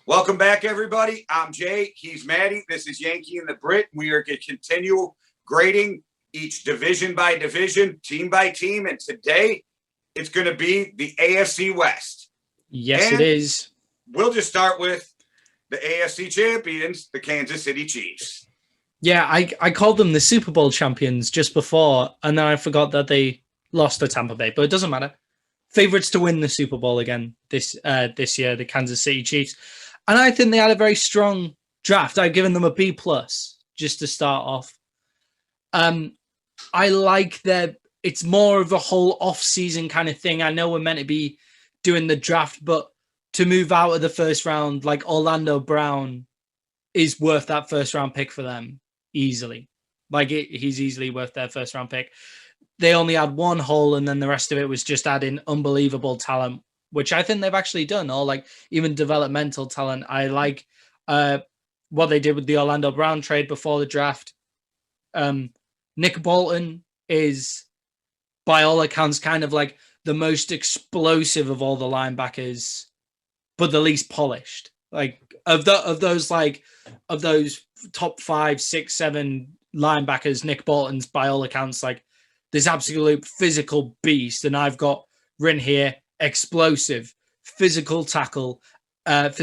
Welcome back, everybody. I'm Jay. He's Maddie. This is Yankee and The Brit. We are going to continue grading each division by division, team by team. And today it's going to be the AFC West. Yes, it is. We'll just start with the AFC champions, the Kansas City Chiefs. Yeah, I called them the Super Bowl champions just before, and then I forgot that they lost to Tampa Bay, but it doesn't matter. Favorites to win the Super Bowl again this year, the Kansas City Chiefs. And I think they had a very strong draft. I've given them a B+ just to start off. I like that it's more of a whole off-season kind of thing. I know we're meant to be doing the draft, but to move out of the first round, like Orlando Brown is worth that first round pick for them easily. He's easily worth their first round pick. They only had one hole, and then the rest of it was just adding unbelievable talent, which I think they've actually done, or like even developmental talent. I like what they did with the Orlando Brown trade before the draft. Nick Bolton is, by all accounts, kind of like the most explosive of all the linebackers, but the least polished. Like of those top 5, 6, 7 linebackers, Nick Bolton's, by all accounts, like this absolute physical beast. And I've got written here, explosive, physical tackler. And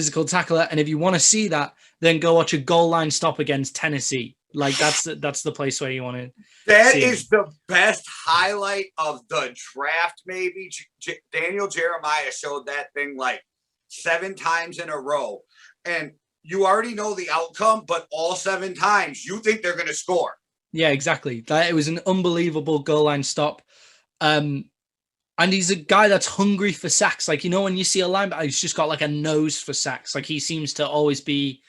if you want to see that, then go watch a goal line stop against Tennessee. Like that's the place where you want to. That is the best highlight of the draft. Maybe Daniel Jeremiah showed that thing like 7 times in a row, and you already know the outcome, but all 7 times you think they're going to score. Yeah, exactly. It was an unbelievable goal line stop. And he's a guy that's hungry for sacks. Like, when you see a linebacker, he's just got like a nose for sacks. Like he seems to always be,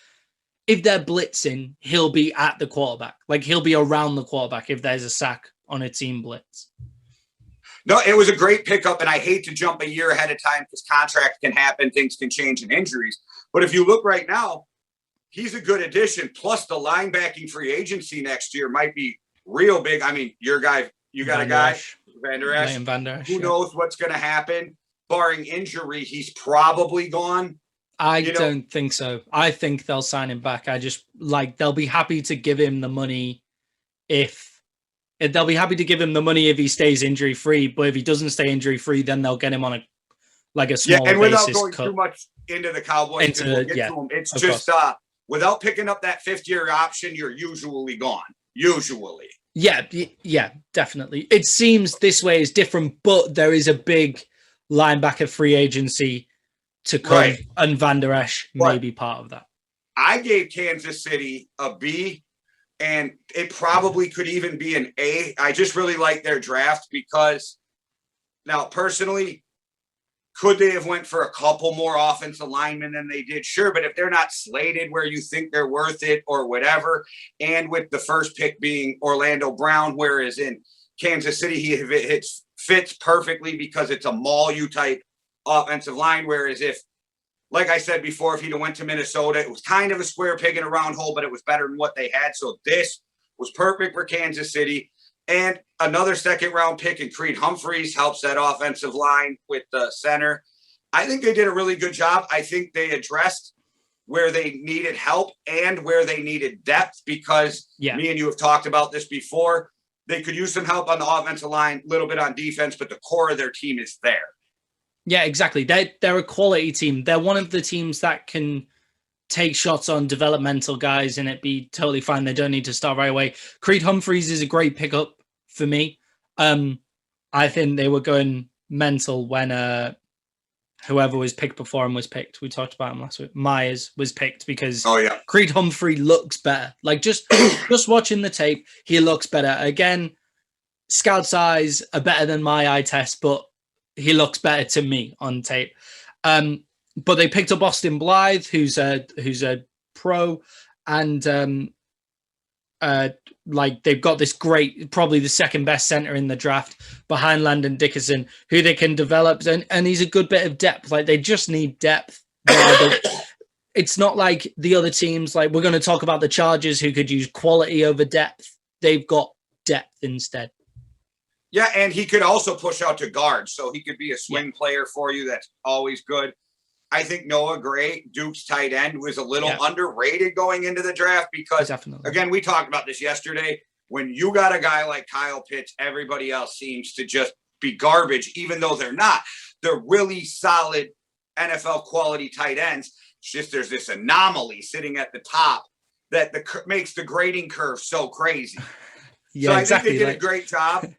if they're blitzing, he'll be at the quarterback. Like he'll be around the quarterback if there's a sack on a team blitz. No, it was a great pickup, and I hate to jump a year ahead of time because contracts can happen, things can change, and injuries. But if you look right now, he's a good addition. Plus, the linebacking free agency next year might be real big. I mean, you got a guy, Vander Esch. Who knows what's going to happen? Barring injury, he's probably gone. I don't think so. I think they'll sign him back. They'll be happy to give him the money if he stays injury free. But if he doesn't stay injury free, then they'll get him on a smaller and without basis going too much into the Cowboys, it's just without picking up that 5th-year option, you're usually gone. Usually. Yeah, definitely. It seems this way is different, but there is a big linebacker free agency to come, right, and Vander Esch may be part of that. I gave Kansas City a B, and it probably could even be an A. I just really like their draft because now, personally, could they have went for a couple more offensive linemen than they did? Sure, but if they're not slated where you think they're worth it or whatever, and with the first pick being Orlando Brown, whereas in Kansas City he fits perfectly because it's a Maul-U type offensive line, whereas if, like I said before, if he'd have went to Minnesota, it was kind of a square peg in a round hole, but it was better than what they had. So this was perfect for Kansas City. And another 2nd-round pick in Creed Humphreys helps that offensive line with the center. I think they did a really good job. I think they addressed where they needed help and where they needed depth because me and you have talked about this before. They could use some help on the offensive line, a little bit on defense, but the core of their team is there. Yeah, exactly. They're a quality team. They're one of the teams that can take shots on developmental guys and it be totally fine. They don't need to start right away. Creed Humphreys is a great pickup for me. I think they were going mental when whoever was picked before him was picked. We talked about him last week. Myers was picked because Creed Humphrey looks better. Like just watching the tape, he looks better. Again, Scout's eyes are better than my eye test, but he looks better to me on tape. But they picked up Austin Blythe, who's a pro, and they've got this great, probably the 2nd best center in the draft behind Landon Dickerson, who they can develop, and he's a good bit of depth. Like they just need depth. It's not like the other teams. Like we're going to talk about the Chargers, who could use quality over depth. They've got depth instead. Yeah, and he could also push out to guard, so he could be a swing player for you. That's always good. I think Noah Gray, Duke's tight end, was a little Yeah. underrated going into the draft because, Definitely. again, we talked about this yesterday. When you got a guy like Kyle Pitts, everybody else seems to just be garbage, even though they're not. They're really solid NFL quality tight ends. It's just there's this anomaly sitting at the top that makes the grading curve so crazy. Yeah, so I exactly. think they did a great job.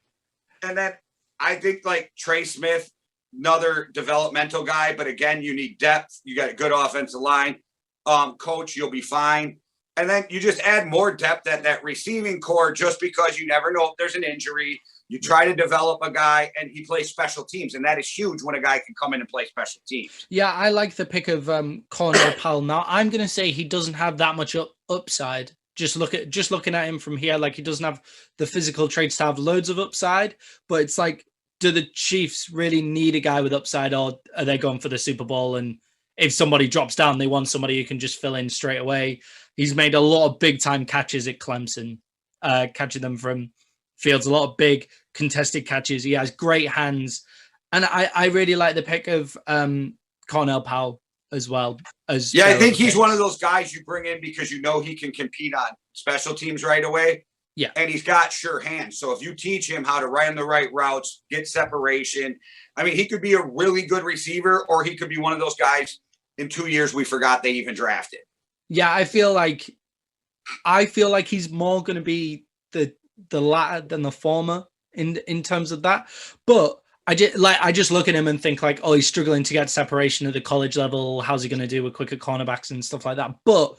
And then I think like Trey Smith, another developmental guy, but again, you need depth. You got a good offensive line. Coach, you'll be fine. And then you just add more depth at that receiving core just because you never know if there's an injury. You try to develop a guy and he plays special teams. And that is huge when a guy can come in and play special teams. Yeah, I like the pick of Cornell Powell. Now, I'm going to say he doesn't have that much upside. Just looking at him from here, like he doesn't have the physical traits to have loads of upside. But it's like, do the Chiefs really need a guy with upside, or are they going for the Super Bowl? And if somebody drops down, they want somebody who can just fill in straight away. He's made a lot of big time catches at Clemson, catching them from fields, a lot of big contested catches. He has great hands. And I really like the pick of Cornell Powell as well. I think he's one of those guys you bring in because you know he can compete on special teams right away. Yeah. And he's got sure hands. So if you teach him how to run the right routes, get separation, I mean, he could be a really good receiver, or he could be one of those guys in 2 years we forgot they even drafted. Yeah, I feel like he's more going to be the latter than the former in terms of that. But I just look at him and think like, oh, he's struggling to get separation at the college level. How's he going to do with quicker cornerbacks and stuff like that? But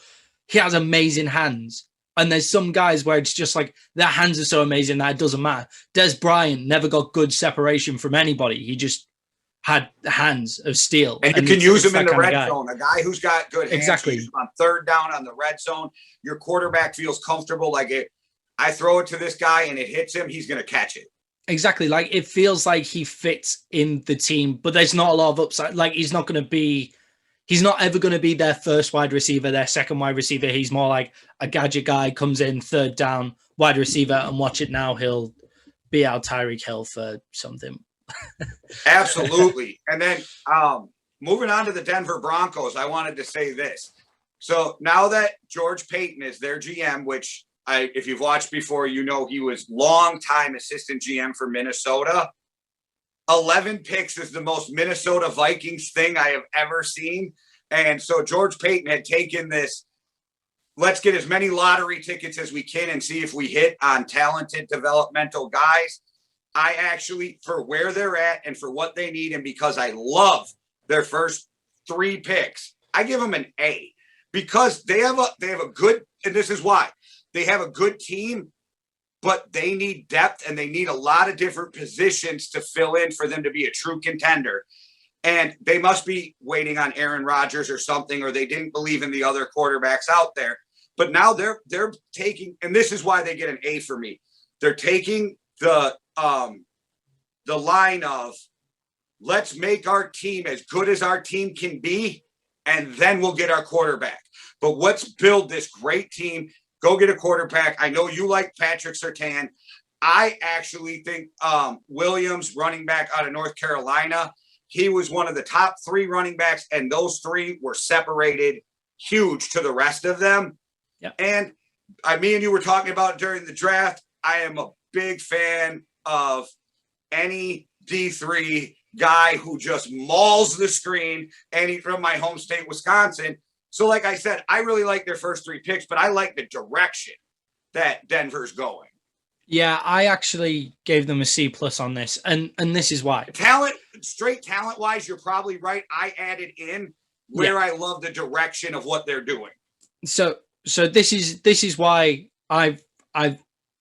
he has amazing hands. And there's some guys where it's just like their hands are so amazing that it doesn't matter. Des Bryant never got good separation from anybody. He just had hands of steel. And you can use him in the red zone. A guy who's got good hands, exactly, on third down on the red zone. Your quarterback feels comfortable. Like I throw it to this guy and it hits him, he's going to catch it. Exactly. Like it feels like he fits in the team, but there's not a lot of upside. Like he's not ever going to be their first wide receiver, their second wide receiver. He's more like a gadget guy, comes in third down, wide receiver, and watch it now. He'll be out Tyreek Hill for something. Absolutely. And then moving on to the Denver Broncos, I wanted to say this. So now that George Payton is their GM, which if you've watched before, you know he was long-time assistant GM for Minnesota. 11 picks is the most Minnesota Vikings thing I have ever seen. And so George Payton had taken this, let's get as many lottery tickets as we can and see if we hit on talented developmental guys. I actually, for where they're at and for what they need, and because I love their first 3 picks, I give them an A because they have a good, and this is why, they have a good team, but they need depth and they need a lot of different positions to fill in for them to be a true contender. And they must be waiting on Aaron Rodgers or something, or they didn't believe in the other quarterbacks out there. But now they're taking, and this is why they get an A for me. They're taking the line of let's make our team as good as our team can be, and then we'll get our quarterback. But let's build this great team. Go get a quarterback. I know you like Patrick Surtain. I actually think Williams, running back out of North Carolina, he was one of the top 3 running backs, and those 3 were separated huge to the rest of them. Yep. And me and you were talking about it during the draft. I am a big fan of any D3 guy who just mauls the screen, and he's from my home state, Wisconsin. So like I said, I really like their first 3 picks, but I like the direction that Denver's going. Yeah, I actually gave them a C+ on this, and this is why. Straight talent-wise, you're probably right. I added in where I love the direction of what they're doing. So this is why I've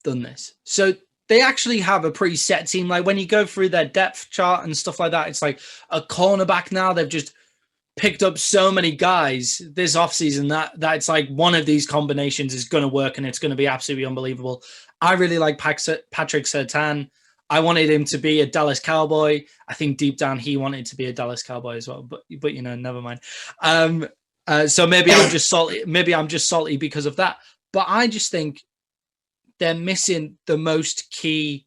done this. So they actually have a pretty set team. Like when you go through their depth chart and stuff like that, it's like a cornerback now. They've just picked up so many guys this offseason that it's like one of these combinations is going to work and it's going to be absolutely unbelievable. I really like Patrick Surtain. I wanted him to be a Dallas Cowboy. I think deep down he wanted to be a Dallas Cowboy as well, but you know, never mind. So maybe I'm just salty. Maybe I'm just salty because of that. But I just think they're missing the most key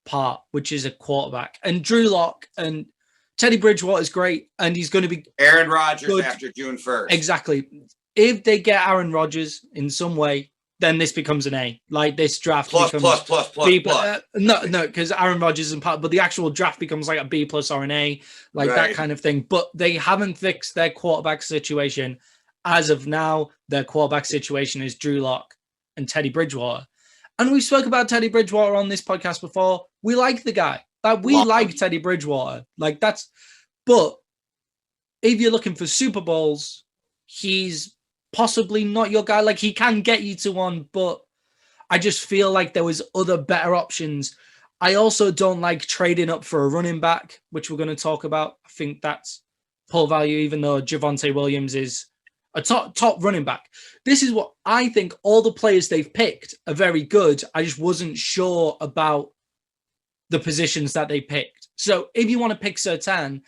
part, which is a quarterback. And Drew Lock, and Teddy Bridgewater is great, and he's going to be Aaron Rodgers good. After June 1st. Exactly. If they get Aaron Rodgers in some way, then this becomes an A. Like this draft plus. No, because Aaron Rodgers isn't part, but the actual draft becomes like a B+ or an A, like that kind of thing. But they haven't fixed their quarterback situation. As of now, their quarterback situation is Drew Lock and Teddy Bridgewater. And we spoke about Teddy Bridgewater on this podcast before. We like the guy. Like we like Teddy Bridgewater. Like that's, but if you're looking for Super Bowls, he's possibly not your guy. Like he can get you to one, but I just feel like there was other better options. I also don't like trading up for a running back, which we're going to talk about. I think that's pull value, even though Javonte Williams is a top running back. This is what I think. All the players they've picked are very good. I just wasn't sure about the positions that they picked. So if you want to pick Surtain,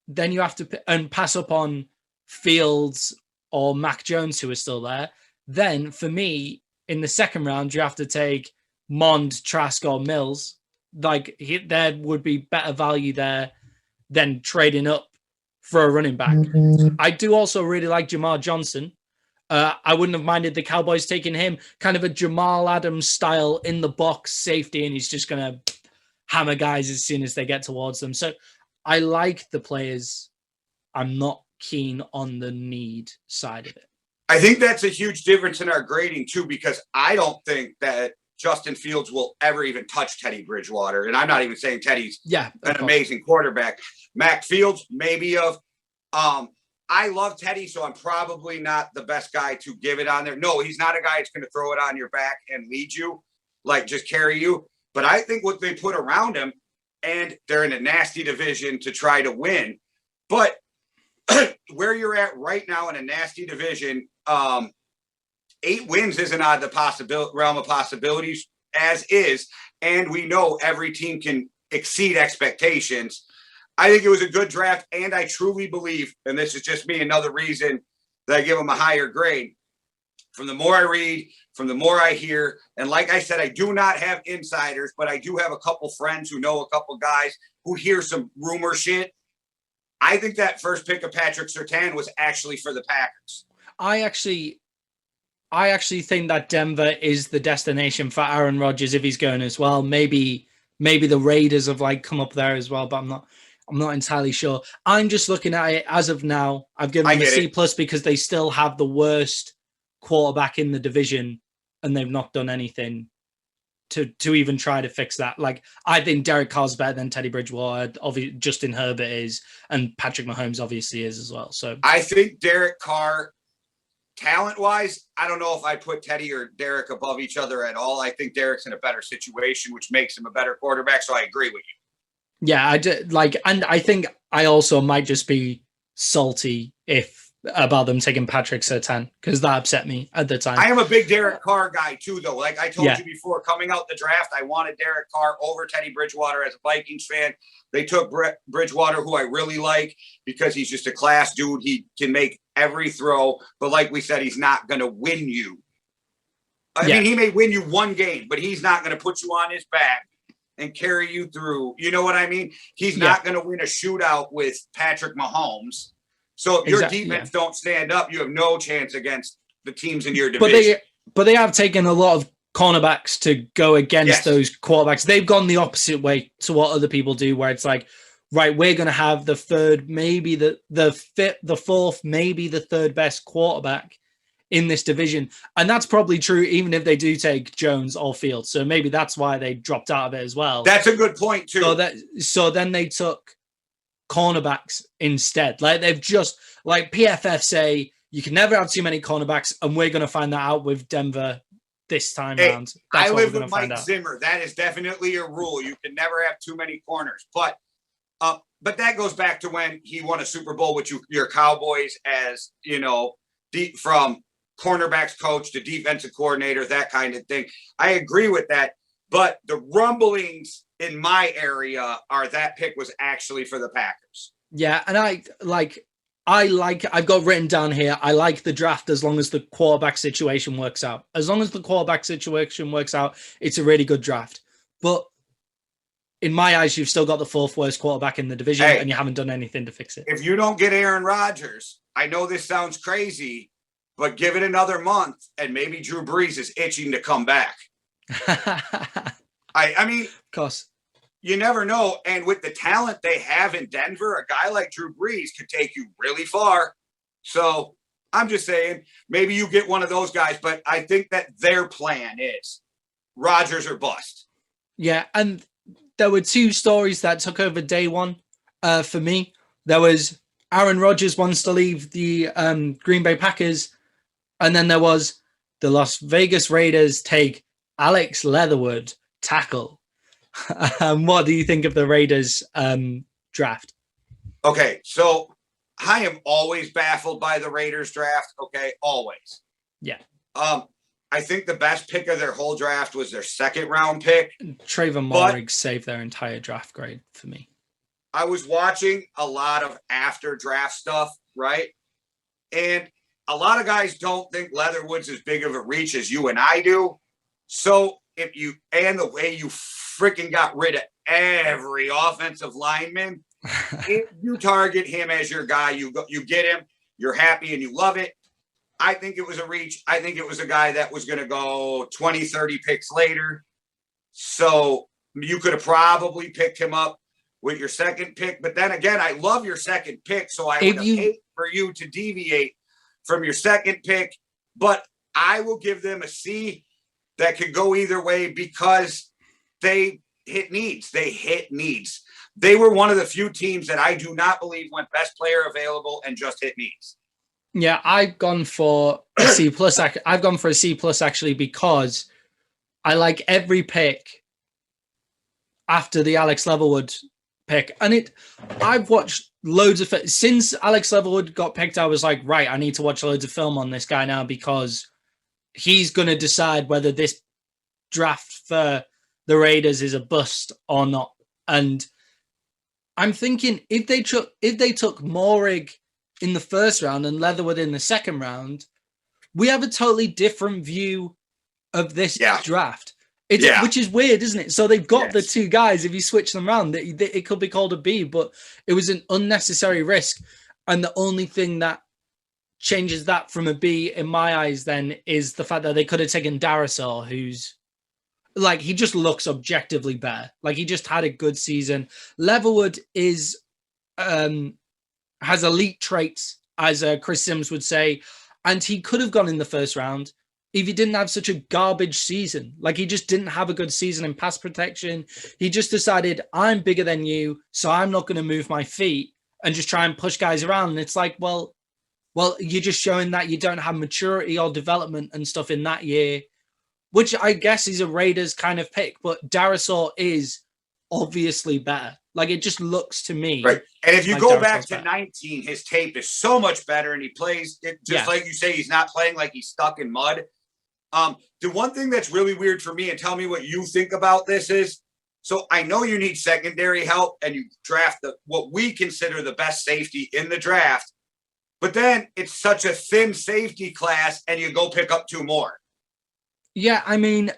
then you have to pass up on Fields or Mac Jones, who are still there. Then for me, in the second round, you have to take Mond, Trask, or Mills. Like there would be better value there than trading up for a running back. I do also really like Jamar Johnson. I wouldn't have minded the Cowboys taking him, kind of a Jamal Adams style in the box safety, and he's just going to hammer guys as soon as they get towards them. So I like the players. I'm not keen on the need side of it. I think that's a huge difference in our grading too, because I don't think that Justin Fields will ever even touch Teddy Bridgewater. And I'm not even saying Teddy's an amazing quarterback. Mac Fields, maybe I love Teddy, so I'm probably not the best guy to give it on there. No, he's not a guy that's going to throw it on your back and lead you, like just carry you. But I think what they put around him, and they're in a nasty division to try to win. But where you're at right now in a nasty division, 8 wins isn't out of the realm of possibilities as is. And we know every team can exceed expectations. I think it was a good draft. And I truly believe, and this is just me, another reason that I give them a higher grade. From the more I read, from the more I hear, and like I said, I do not have insiders, but I do have a couple friends who know a couple guys who hear some rumor shit. I think that first pick of Patrick Surtain was actually for the Packers. I actually think that Denver is the destination for Aaron Rodgers if he's going as well. Maybe the Raiders have like come up there as well, but I'm not entirely sure. I'm just looking at it as of now. I've given them a C+ because they still have the worst quarterback in the division, and they've not done anything to even try to fix that. Like, I think Derek Carr's better than Teddy Bridgewater. Obviously, Justin Herbert is, and Patrick Mahomes obviously is as well. So I think Derek Carr, talent-wise, I don't know if I put Teddy or Derek above each other at all. I think Derek's in a better situation, which makes him a better quarterback. So I agree with you. Yeah, and I think I also might just be salty about them taking Patrick Surtain because that upset me at the time. I am a big Derek Carr guy too, though. Like I told you before, coming out the draft, I wanted Derek Carr over Teddy Bridgewater as a Vikings fan. They took Bridgewater, who I really like, because he's just a class dude. He can make every throw, but like we said, he's not going to win you. I mean, he may win you one game, but he's not going to put you on his back and carry you through. You know what I mean? He's not going to win a shootout with Patrick Mahomes. So if your defense don't stand up, you have no chance against the teams in your division. But they have taken a lot of cornerbacks to go against those quarterbacks. They've gone the opposite way to what other people do, where it's like, right, we're going to have the third, maybe the fifth, the fourth, maybe the third best quarterback in this division. And that's probably true even if they do take Jones or Fields. So maybe that's why they dropped out of it as well. That's a good point too. So then they took cornerbacks instead. Like they've just, like PFF say, you can never have too many cornerbacks, and we're going to find that out with Denver this time round. I live with Mike Zimmer. That is definitely a rule. You can never have too many corners. But that goes back to when he won a Super Bowl with your Cowboys as, from cornerbacks coach to defensive coordinator, that kind of thing. I agree with that. But the rumblings in my area are that pick was actually for the Packers. Yeah, and I've got written down here, I like the draft as long as the quarterback situation works out. As long as the quarterback situation works out, it's a really good draft. But in my eyes, you've still got the fourth worst quarterback in the division, and you haven't done anything to fix it. If you don't get Aaron Rodgers, I know this sounds crazy, but give it another month, and maybe Drew Brees is itching to come back. I mean, of course, you never know. And with the talent they have in Denver, a guy like Drew Brees could take you really far. So I'm just saying, maybe you get one of those guys, but I think that their plan is Rodgers or bust. Yeah, and there were two stories that took over day one for me. There was Aaron Rodgers wants to leave the Green Bay Packers, and then there was the Las Vegas Raiders take Alex Leatherwood, tackle. What do you think of the Raiders draft? Okay, so I am always baffled by the Raiders draft. Okay, always. Yeah. I think the best pick of their whole draft was their second round pick. Trayvon Moehrig saved their entire draft grade for me. I was watching a lot of after draft stuff, right? And a lot of guys don't think Leatherwood's as big of a reach as you and I do. So if you, and the way you freaking got rid of every offensive lineman, if you target him as your guy, you get him, you're happy and you love it. I think it was a reach. I think it was a guy that was going to go 20, 30 picks later. So you could have probably picked him up with your second pick. But then again, I love your second pick. So I would hate for you to deviate from your second pick. But I will give them a C that could go either way because they hit needs. They hit needs. They were one of the few teams that I do not believe went best player available and just hit needs. Yeah, I've gone for a C plus. I've gone for a C plus actually because I like every pick after the Alex Leatherwood pick, and I've watched loads of since Alex Leatherwood got picked. I was like, right, I need to watch loads of film on this guy now because he's going to decide whether this draft for the Raiders is a bust or not. And I'm thinking if they took Moehrig in the first round and Leatherwood in the second round, we have a totally different view of this draft. Which is weird, isn't it? So they've got the two guys. If you switch them around, it could be called a B, but it was an unnecessary risk. And the only thing that changes that from a B in my eyes then is the fact that they could have taken Darisaw, who's like, he just looks objectively better. Like, he just had a good season. Leatherwood has elite traits, as Chris Sims would say, and he could have gone in the first round if he didn't have such a garbage season. Like, he just didn't have a good season in pass protection. He just decided, I'm bigger than you, so I'm not going to move my feet and just try and push guys around. And it's like, well, you're just showing that you don't have maturity or development and stuff in that year, which I guess is a Raiders kind of pick, but Darisaw is obviously better. Like, it just looks to me. Right. And if you like go back to 19, his tape is so much better, and he plays it just like you say, he's not playing like he's stuck in mud. The one thing that's really weird for me, and tell me what you think about this, is, so I know you need secondary help and you draft what we consider the best safety in the draft, but then it's such a thin safety class and you go pick up two more. Yeah, I mean,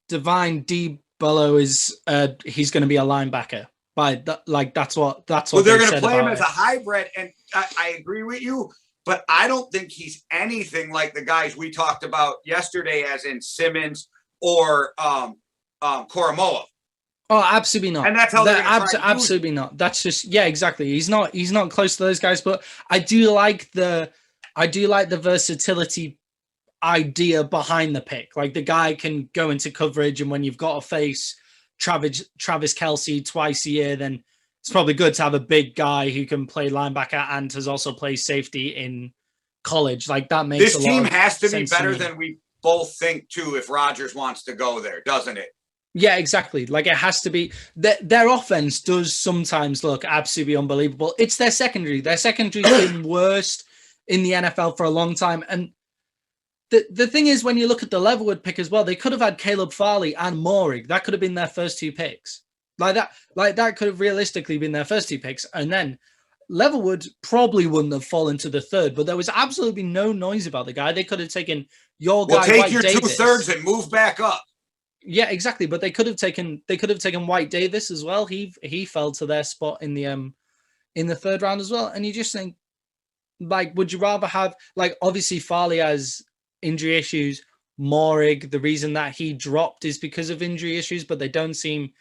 Divine D. Bello is he's going to be a linebacker. That's what well, they're going to play him as a hybrid, and I agree with you, but I don't think he's anything like the guys we talked about yesterday, as in Simmons or Koromoa. Oh, absolutely not. And that's how they're absolutely not. That's just exactly. He's not close to those guys, but I do like the versatility idea behind the pick. Like, the guy can go into coverage, and when you've got to face Travis Kelce twice a year, then it's probably good to have a big guy who can play linebacker and has also played safety in college. Like, that makes this team has to be better than we both think too if Rodgers wants to go there, doesn't it? Yeah, exactly. Like, it has to be. Their offense does sometimes look absolutely unbelievable. It's their secondary. Their secondary's been worst in the NFL for a long time. And the thing is, when you look at the Leatherwood pick as well, they could have had Caleb Farley and Moehrig. That could have been their first two picks. Like that could have realistically been their first two picks. And then Leatherwood probably wouldn't have fallen to the third, but there was absolutely no noise about the guy. They could have taken your guy. Well, take your Davis. 2/3 and move back up. Yeah, exactly. But they could have taken White Davis as well. He fell to their spot in the third round as well. And you just think, like, would you rather have, like, obviously Farley has injury issues. Morig, the reason that he dropped is because of injury issues, but they don't seem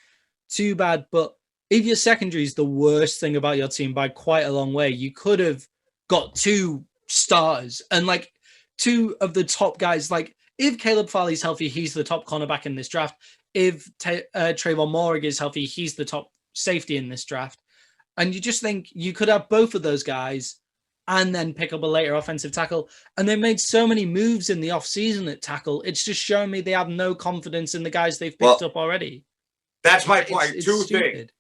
too bad. But if your secondary is the worst thing about your team by quite a long way, you could have got two starters and like two of the top guys. Like, if Caleb Farley's healthy, he's the top cornerback in this draft. If Trayvon Morig is healthy, he's the top safety in this draft. And you just think you could have both of those guys and then pick up a later offensive tackle. And they made so many moves in the offseason at tackle. It's just showing me they have no confidence in the guys they've picked up already. That's my point. It's two things.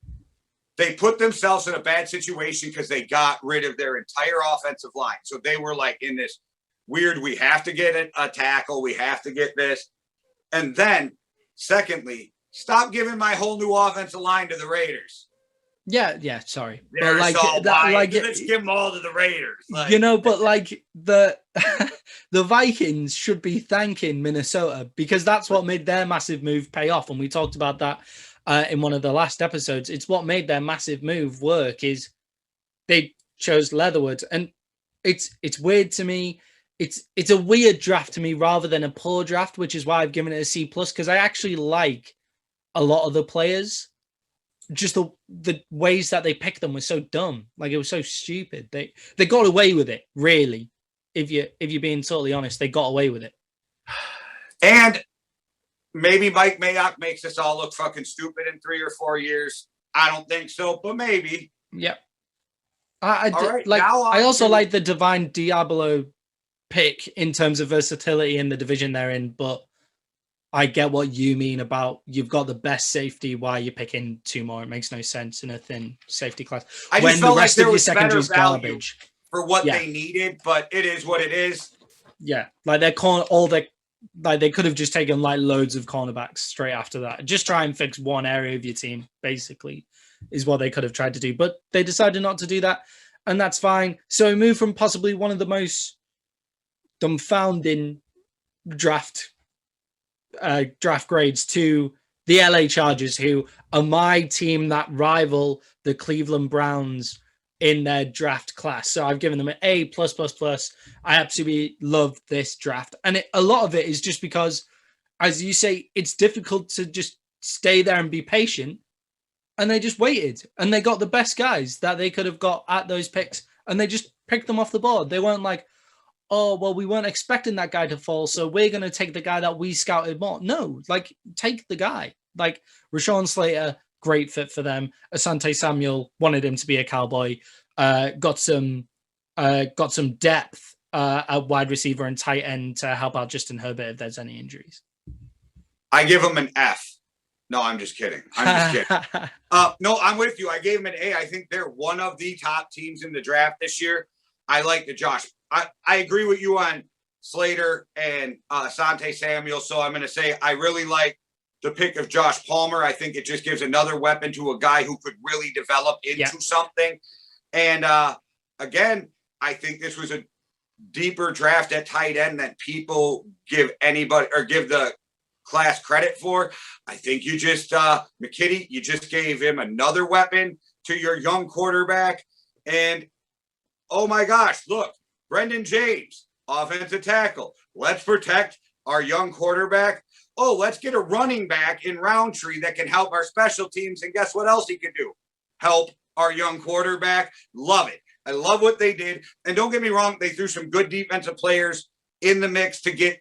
They put themselves in a bad situation because they got rid of their entire offensive line. So they were like in this weird, we have to get a tackle. We have to get this. And then, secondly, stop giving my whole new offensive line to the Raiders. Yeah, sorry. But like, let's give them all to the Raiders. Like, but like the Vikings should be thanking Minnesota because that's what made their massive move pay off. And we talked about that in one of the last episodes. It's what made their massive move work is they chose Leatherwood. And it's weird to me. It's a weird draft to me rather than a poor draft, which is why I've given it a C+, because I actually like a lot of the players. Just the ways that they picked them was so dumb. Like, it was so stupid. They got away with it, really. If you're being totally honest, they got away with it. And maybe Mike Mayock makes us all look fucking stupid in 3 or 4 years. I don't think so, but maybe. Yep. I also like the Divine Diablo pick in terms of versatility in the division they're in, but I get what you mean about you've got the best safety. Why you're picking two more? It makes no sense in a thin safety class. I just felt like there was better value for what they needed, but it is what it is. Yeah, like they could have just taken like loads of cornerbacks straight after that. Just try and fix one area of your team, basically, is what they could have tried to do. But they decided not to do that, and that's fine. So we move from possibly one of the most dumbfounding draft grades to the LA Chargers, who are my team that rival the Cleveland Browns in their draft class. So I've given them an A+++. I absolutely love this draft. And a lot of it is just because, as you say, it's difficult to just stay there and be patient. And they just waited. And they got the best guys that they could have got at those picks. And they just picked them off the board. They weren't like, oh, well, we weren't expecting that guy to fall, so we're going to take the guy that we scouted more. No, like, take the guy. Like, Rashawn Slater, great fit for them. Asante Samuel wanted him to be a Cowboy. Got some depth at wide receiver and tight end to help out Justin Herbert if there's any injuries. I give him an F. No, I'm just kidding. No, I'm with you. I gave him an A. I think they're one of the top teams in the draft this year. I like the Josh. I agree with you on Slater and Asante Samuel. So I'm going to say I really like the pick of Josh Palmer. I think it just gives another weapon to a guy who could really develop into something. And again, I think this was a deeper draft at tight end than people give anybody or give the class credit for. I think you just McKitty, you just gave him another weapon to your young quarterback. And oh my gosh, look, Brendan James, offensive tackle. Let's protect our young quarterback. Oh, let's get a running back in Roundtree that can help our special teams. And guess what else he can do? Help our young quarterback. Love it. I love what they did. And don't get me wrong, they threw some good defensive players in the mix to get,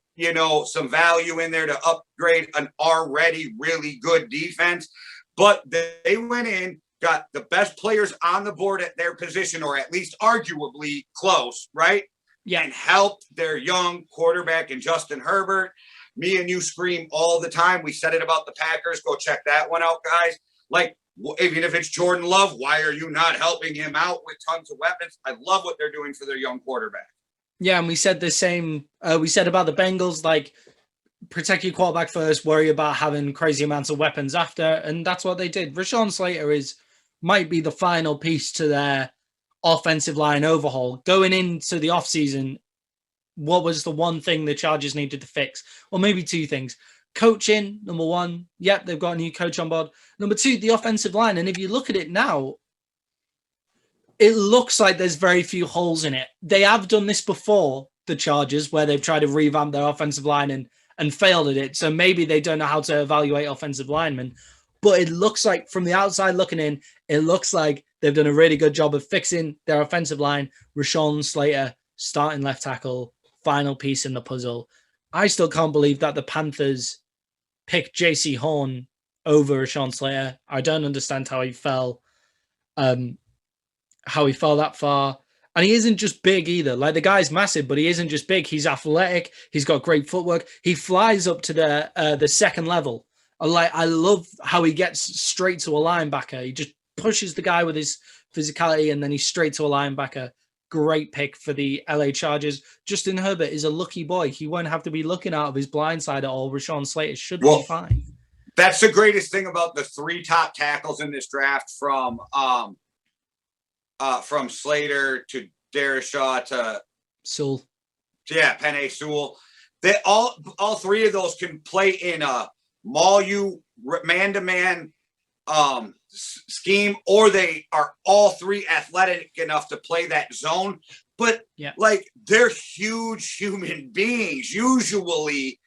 some value in there to upgrade an already really good defense. But they went in, got the best players on the board at their position, or at least arguably close, right? Yeah. And helped their young quarterback in Justin Herbert. Me and you scream all the time. We said it about the Packers. Go check that one out, guys. Like, even if it's Jordan Love, why are you not helping him out with tons of weapons? I love what they're doing for their young quarterback. Yeah, and we said the same. We said about the Bengals, like, protect your quarterback first, worry about having crazy amounts of weapons after, and that's what they did. Rashawn Slater might be the final piece to their offensive line overhaul. Going into the offseason, what was the one thing the Chargers needed to fix? Well, maybe two things. coaching, number one. Yep, they've got a new coach on board. Number two, the offensive line. And if you look at it now, it looks like there's very few holes in it. They have done this before, the Chargers, where they've tried to revamp their offensive line and failed at it. So maybe they don't know how to evaluate offensive linemen. But it looks like, from the outside looking in, it looks like they've done a really good job of fixing their offensive line. Rashawn Slater, starting left tackle, final piece in the puzzle. I still can't believe that the Panthers picked J.C. Horn over Rashawn Slater. I don't understand how he fell that far. And he isn't just big either. Like, the guy's massive, but he isn't just big. He's athletic. He's got great footwork. He flies up to the second level. I love how he gets straight to a linebacker. He just pushes the guy with his physicality, and then he's straight to a linebacker. Great pick for the LA Chargers. Justin Herbert is a lucky boy. He won't have to be looking out of his blind side at all. Rashawn Slater should be fine. That's the greatest thing about the three top tackles in this draft, from Slater to Darrisaw to Sewell. Yeah, Penei Sewell. They all three of those can play in a maul you man-to-man scheme, or they are all three athletic enough to play that zone. But like, they're huge human beings. Usually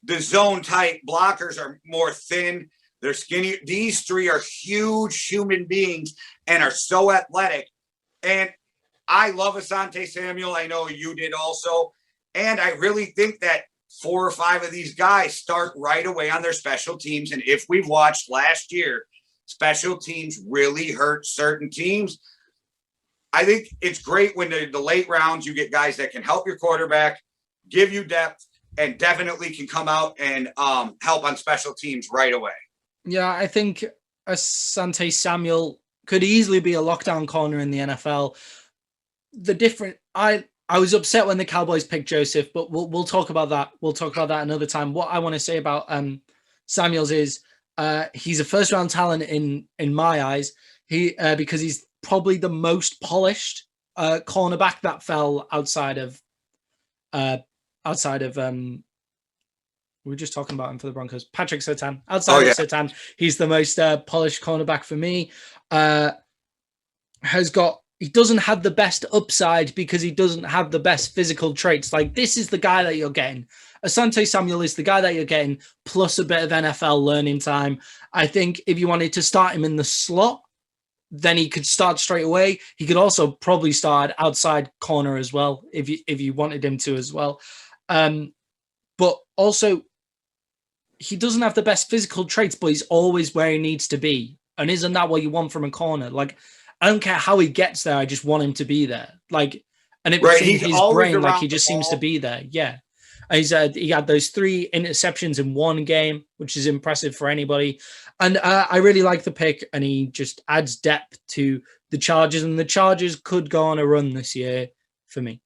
the zone type blockers are more thin. They're skinny. These three are huge human beings and are so athletic. And I love Asante Samuel. I know you did also. And I really think that 4 or 5 of these guys start right away on their special teams. And if we've watched last year, special teams really hurt certain teams. I think it's great when the late rounds, you get guys that can help your quarterback, give you depth, and definitely can come out and help on special teams right away. Yeah, I think Asante Samuel could easily be a lockdown corner in the NFL. I was upset when the Cowboys picked Joseph, but we'll talk about that. We'll talk about that another time. What I want to say about Samuels is he's a first round talent in my eyes. Because he's probably the most polished cornerback that fell outside of we were just talking about him for the Broncos. Patrick Surtain. Outside of Surtain, he's the most polished cornerback for me. He doesn't have the best upside because he doesn't have the best physical traits. Like, this is the guy that you're getting. Asante Samuel is the guy that you're getting, plus a bit of NFL learning time. I think if you wanted to start him in the slot, then he could start straight away. He could also probably start outside corner as well, if you wanted him to as well. But also, he doesn't have the best physical traits, but he's always where he needs to be. And isn't that what you want from a corner? Like, I don't care how he gets there. I just want him to be there. Like, and it's in his brain, like, he just seems to be there. Yeah. He had those 3 interceptions in one game, which is impressive for anybody. And I really like the pick, and he just adds depth to the Chargers, and the Chargers could go on a run this year for me.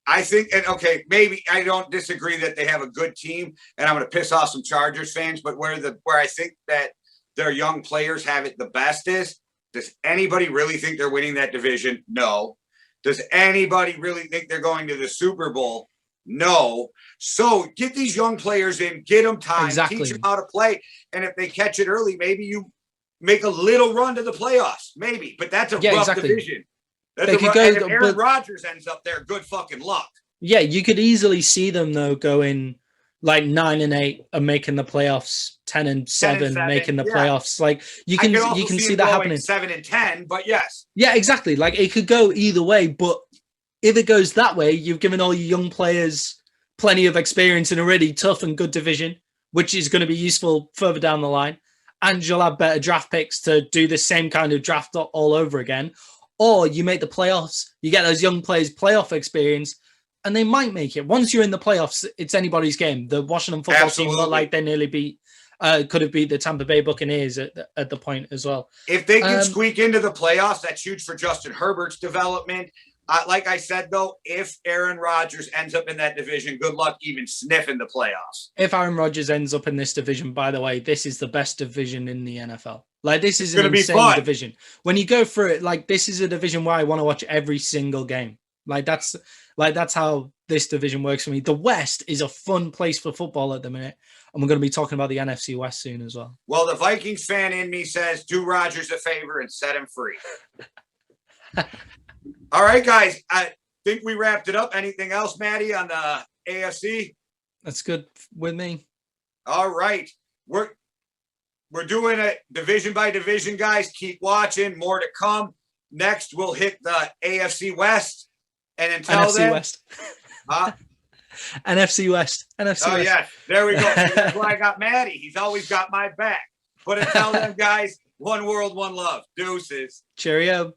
I think, and okay, maybe I don't disagree that they have a good team, and I'm going to piss off some Chargers fans, but where I think that their young players have it the best is, does anybody really think they're winning that division? No. Does anybody really think they're going to the Super Bowl? No. So get these young players in, get them time, teach them how to play. And if they catch it early, maybe you make a little run to the playoffs, maybe. But that's a rough division. And if Aaron Rodgers ends up there, good fucking luck. Yeah, you could easily see them, though, going like 9-8 and making the playoffs, 10-7 making the playoffs. Like, you can see that happening. 7-10, but yes. Yeah, exactly. Like, it could go either way, but if it goes that way, you've given all your young players plenty of experience in a really tough and good division, which is going to be useful further down the line. And you'll have better draft picks to do the same kind of draft all over again. Or you make the playoffs, you get those young players playoff experience, and they might make it. Once you're in the playoffs, it's anybody's game. The Washington football team looked like they nearly could have beat the Tampa Bay Buccaneers at the point as well. If they can squeak into the playoffs, that's huge for Justin Herbert's development. Like I said, though, if Aaron Rodgers ends up in that division, good luck even sniffing the playoffs. If Aaron Rodgers ends up in this division, by the way, this is the best division in the NFL. Like, this is an insane division. When you go through it, like, this is a division where I want to watch every single game. That's how this division works for me. The West is a fun place for football at the minute. And we're going to be talking about the NFC West soon as well. Well, the Vikings fan in me says, do Rodgers a favor and set him free. All right, guys. I think we wrapped it up. Anything else, Maddie, on the AFC? That's good with me. All right. We're doing it division by division, guys. Keep watching. More to come. Next, we'll hit the AFC West. And until NFC then, West. Huh? NFC West. NFC Oh, West. yeah. There we go. That's why I got Maddie. He's always got my back. But until then, guys, one world, one love. Deuces. Cheerio.